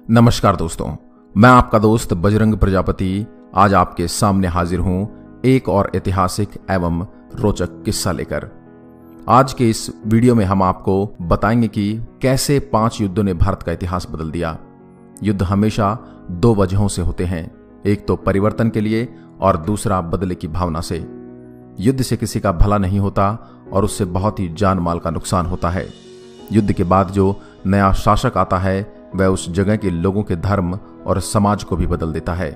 नमस्कार दोस्तों, मैं आपका दोस्त बजरंग प्रजापति आज आपके सामने हाजिर हूं एक और ऐतिहासिक एवं रोचक किस्सा लेकर। आज के इस वीडियो में हम आपको बताएंगे कि कैसे 5 युद्धों ने भारत का इतिहास बदल दिया। युद्ध हमेशा 2 वजहों से होते हैं, एक तो परिवर्तन के लिए और दूसरा बदले की भावना से। युद्ध से किसी का भला नहीं होता और उससे बहुत ही जान माल का नुकसान होता है। युद्ध के बाद जो नया शासक आता है वह उस जगह के लोगों के धर्म और समाज को भी बदल देता है।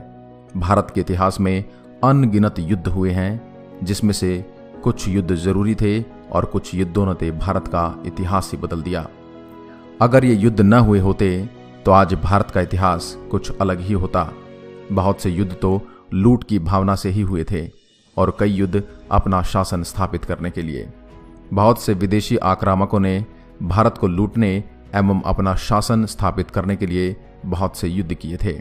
भारत के इतिहास में अनगिनत युद्ध हुए हैं, जिसमें से कुछ युद्ध जरूरी थे और कुछ युद्धों ने भारत का इतिहास ही बदल दिया। अगर ये युद्ध न हुए होते तो आज भारत का इतिहास कुछ अलग ही होता। बहुत से युद्ध तो लूट की भावना से ही हुए थे और कई युद्ध अपना शासन स्थापित करने के लिए। बहुत से विदेशी आक्रामकों ने भारत को लूटने एवं अपना शासन स्थापित करने के लिए बहुत से युद्ध किए थे।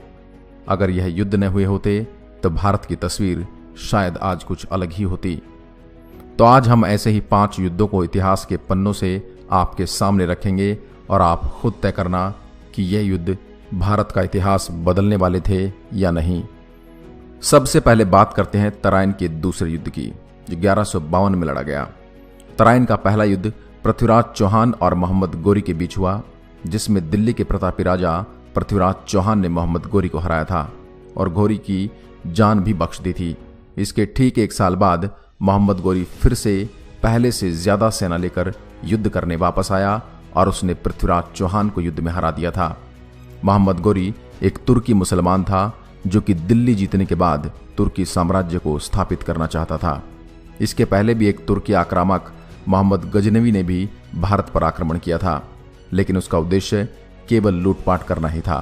अगर यह युद्ध न हुए होते तो भारत की तस्वीर शायद आज कुछ अलग ही होती। तो आज हम ऐसे ही 5 युद्धों को इतिहास के पन्नों से आपके सामने रखेंगे और आप खुद तय करना कि यह युद्ध भारत का इतिहास बदलने वाले थे या नहीं। सबसे पहले बात करते हैं तराइन के दूसरे युद्ध की, जो 1152 में लड़ा गया। तराइन का पहला युद्ध पृथ्वीराज चौहान और मोहम्मद गोरी के बीच हुआ, जिसमें दिल्ली के प्रतापी राजा पृथ्वीराज चौहान ने मोहम्मद गोरी को हराया था और गोरी की जान भी बख्श दी थी। इसके ठीक 1 साल बाद मोहम्मद गोरी फिर से पहले से ज्यादा सेना लेकर युद्ध करने वापस आया और उसने पृथ्वीराज चौहान को युद्ध में हरा दिया था। मोहम्मद गोरी एक तुर्की मुसलमान था जो कि दिल्ली जीतने के बाद तुर्की साम्राज्य को स्थापित करना चाहता था। इसके पहले भी एक तुर्की आक्रामक मोहम्मद गजनवी ने भी भारत पर आक्रमण किया था, लेकिन उसका उद्देश्य केवल लूटपाट करना ही था।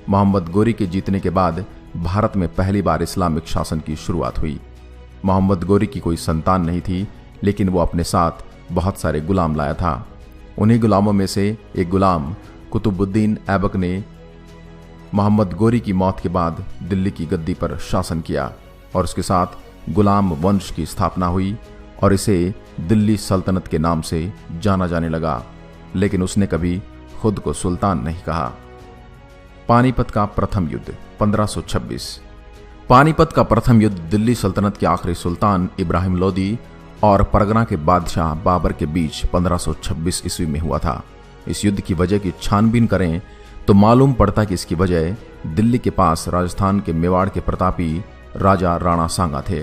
मोहम्मद गोरी के जीतने के बाद भारत में पहली बार इस्लामिक शासन की शुरुआत हुई। मोहम्मद गोरी की कोई संतान नहीं थी, लेकिन वो अपने साथ बहुत सारे गुलाम लाया था। उन्हीं गुलामों में से एक गुलाम कुतुबुद्दीन ऐबक ने मोहम्मद गोरी की मौत के बाद दिल्ली की गद्दी पर शासन किया और उसके साथ गुलाम वंश की स्थापना हुई और इसे दिल्ली सल्तनत के नाम से जाना जाने लगा, लेकिन उसने कभी खुद को सुल्तान नहीं कहा। पानीपत का प्रथम युद्ध 1526। पानीपत का प्रथम युद्ध दिल्ली सल्तनत के आखिरी सुल्तान इब्राहिम लोदी और परगना के बादशाह बाबर के बीच 1526 ईस्वी में हुआ था। इस युद्ध की वजह की छानबीन करें तो मालूम पड़ता कि इसकी वजह दिल्ली के पास राजस्थान के मेवाड़ के प्रतापी राजा राणा सांगा थे।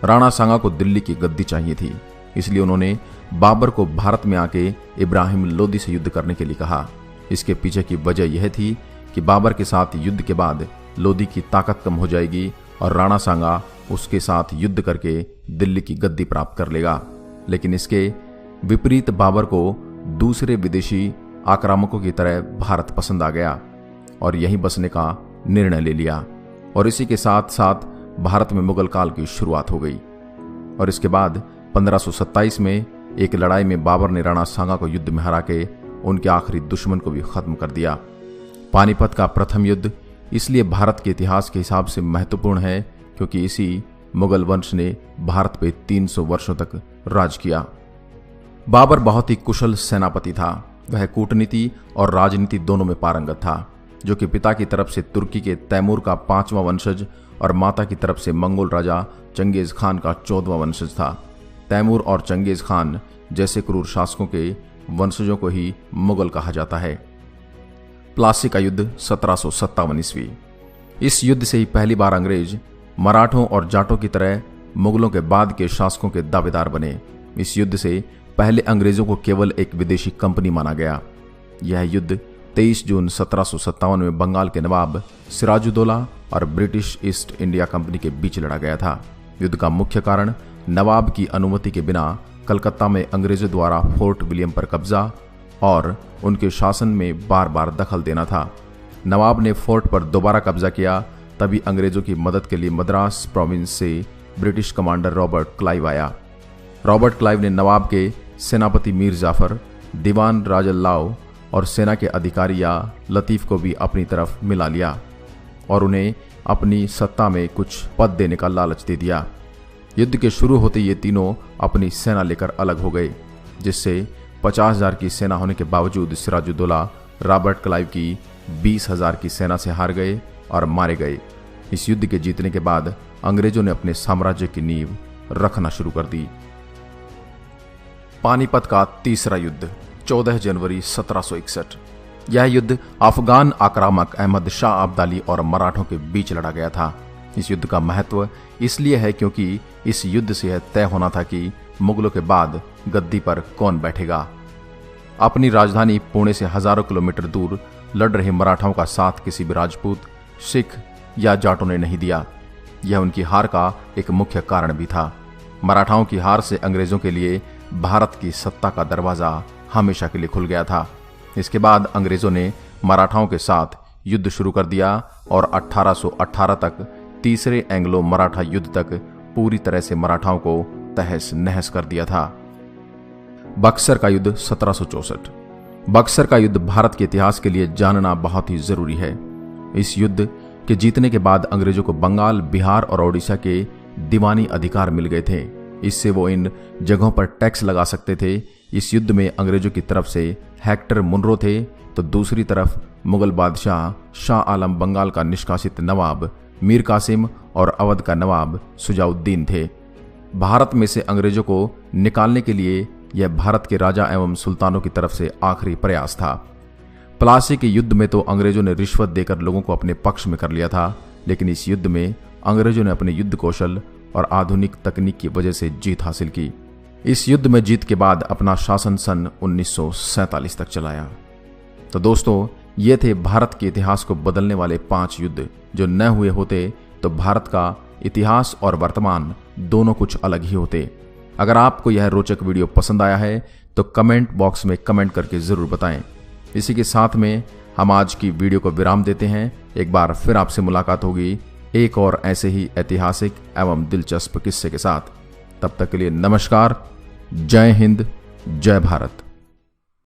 राणा सांगा को दिल्ली की गद्दी चाहिए थी, इसलिए उन्होंने बाबर को भारत में आके इब्राहिम लोदी से युद्ध करने के लिए कहा। इसके पीछे की वजह यह थी कि बाबर के साथ युद्ध के बाद लोदी की ताकत कम हो जाएगी और राणा सांगा उसके साथ युद्ध करके दिल्ली की गद्दी प्राप्त कर लेगा। लेकिन इसके विपरीत बाबर को दूसरे विदेशी आक्रामकों की तरह भारत पसंद आ गया और यहीं बसने का निर्णय ले लिया और इसी के साथ साथ भारत में मुगल काल की शुरुआत हो गई। और इसके बाद 1527 में एक लड़ाई में बाबर ने राणा सांगा को युद्ध में हरा के उनके आखिरी दुश्मन को भी खत्म कर दिया। पानीपत का प्रथम युद्ध इसलिए भारत के इतिहास के हिसाब से महत्वपूर्ण है क्योंकि इसी मुगल वंश ने भारत पे 300 वर्षों तक राज किया। बाबर बहुत ही कुशल सेनापति था। वह कूटनीति और राजनीति दोनों में पारंगत था, जो कि पिता की तरफ से तुर्की के तैमूर का 5वां वंशज और माता की तरफ से मंगोल राजा चंगेज खान का 14वां वंशज था। तैमूर और चंगेज खान जैसे क्रूर शासकों के वंशजों को ही मुगल कहा जाता है। प्लासी का युद्ध 1757 ईस्वी। इस युद्ध से ही पहली बार अंग्रेज मराठों और जाटों की तरह मुगलों के बाद के शासकों के दावेदार बने। इस युद्ध से पहले अंग्रेजों को केवल एक विदेशी कंपनी माना गया। यह युद्ध 23 जून 1757 में बंगाल के नवाब सिराजुद्दौला और ब्रिटिश ईस्ट इंडिया कंपनी के बीच लड़ा गया था। युद्ध का मुख्य कारण नवाब की अनुमति के बिना कलकत्ता में अंग्रेजों द्वारा फोर्ट विलियम पर कब्जा और उनके शासन में बार बार दखल देना था। नवाब ने फोर्ट पर दोबारा कब्जा किया, तभी अंग्रेजों की मदद के लिए मद्रास प्रोविंस से ब्रिटिश कमांडर रॉबर्ट क्लाइव आया। रॉबर्ट क्लाइव ने नवाब के सेनापति मीर जाफर, दीवान राजल्लाओ और सेना के अधिकारी या लतीफ को भी अपनी तरफ मिला लिया और उन्हें अपनी सत्ता में कुछ पद देने का लालच दे दिया। युद्ध के शुरू होते ये तीनों अपनी सेना लेकर अलग हो गए, जिससे 50,000 की सेना होने के बावजूद सिराजुद्दौला रॉबर्ट क्लाइव की 20,000 की सेना से हार गए और मारे गए। इस युद्ध के जीतने के बाद अंग्रेजों ने अपने साम्राज्य की नींव रखना शुरू कर दी। पानीपत का तीसरा युद्ध 14 जनवरी 1761। यह युद्ध अफगान आक्रामक अहमद शाह अब्दाली और मराठों के बीच लड़ा गया था। इस युद्ध का महत्व इसलिए है क्योंकि इस युद्ध से यह तय होना था कि मुगलों के बाद गद्दी पर कौन बैठेगा। अपनी राजधानी पुणे से हजारों किलोमीटर दूर लड़ रहे मराठाओं का साथ किसी भी राजपूत, सिख या जाटों ने नहीं दिया। यह उनकी हार का एक मुख्य कारण भी था। मराठाओं की हार से अंग्रेजों के लिए भारत की सत्ता का दरवाजा हमेशा के लिए खुल गया था। इसके बाद अंग्रेजों ने मराठाओं के साथ युद्ध शुरू कर दिया और 1818 तक तीसरे एंग्लो मराठा युद्ध तक पूरी तरह से मराठाओं को तहस नहस कर दिया था। बक्सर का युद्ध 1764। बक्सर का युद्ध भारत के इतिहास के लिए जानना बहुत ही जरूरी है। इस युद्ध के जीतने के बाद अंग्रेजों को बंगाल, बिहार और ओडिशा के दीवानी अधिकार मिल गए थे। इससे वो इन जगहों पर टैक्स लगा सकते थे। इस युद्ध में अंग्रेजों की तरफ से हेक्टर मुनरो थे, तो दूसरी तरफ मुगल बादशाह शाह आलम, बंगाल का निष्कासित नवाब मीर कासिम और अवध का नवाब सुजाउद्दीन थे। भारत में से अंग्रेजों को निकालने के लिए यह भारत के राजा एवं सुल्तानों की तरफ से आखिरी प्रयास था। प्लासी के युद्ध में तो अंग्रेजों ने रिश्वत देकर लोगों को अपने पक्ष में कर लिया था, लेकिन इस युद्ध में अंग्रेजों ने अपने युद्ध कौशल और आधुनिक तकनीक की वजह से जीत हासिल की। इस युद्ध में जीत के बाद अपना शासन सन 1947 तक चलाया। तो दोस्तों, ये थे भारत के इतिहास को बदलने वाले 5 युद्ध। जो न हुए होते तो भारत का इतिहास और वर्तमान दोनों कुछ अलग ही होते। अगर आपको यह रोचक वीडियो पसंद आया है तो कमेंट बॉक्स में कमेंट करके जरूर बताएं। इसी के साथ में हम आज की वीडियो को विराम देते हैं। एक बार फिर आपसे मुलाकात होगी एक और ऐसे ही ऐतिहासिक एवं दिलचस्प किस्से के साथ। तब तक के लिए नमस्कार। जय हिंद, जय भारत।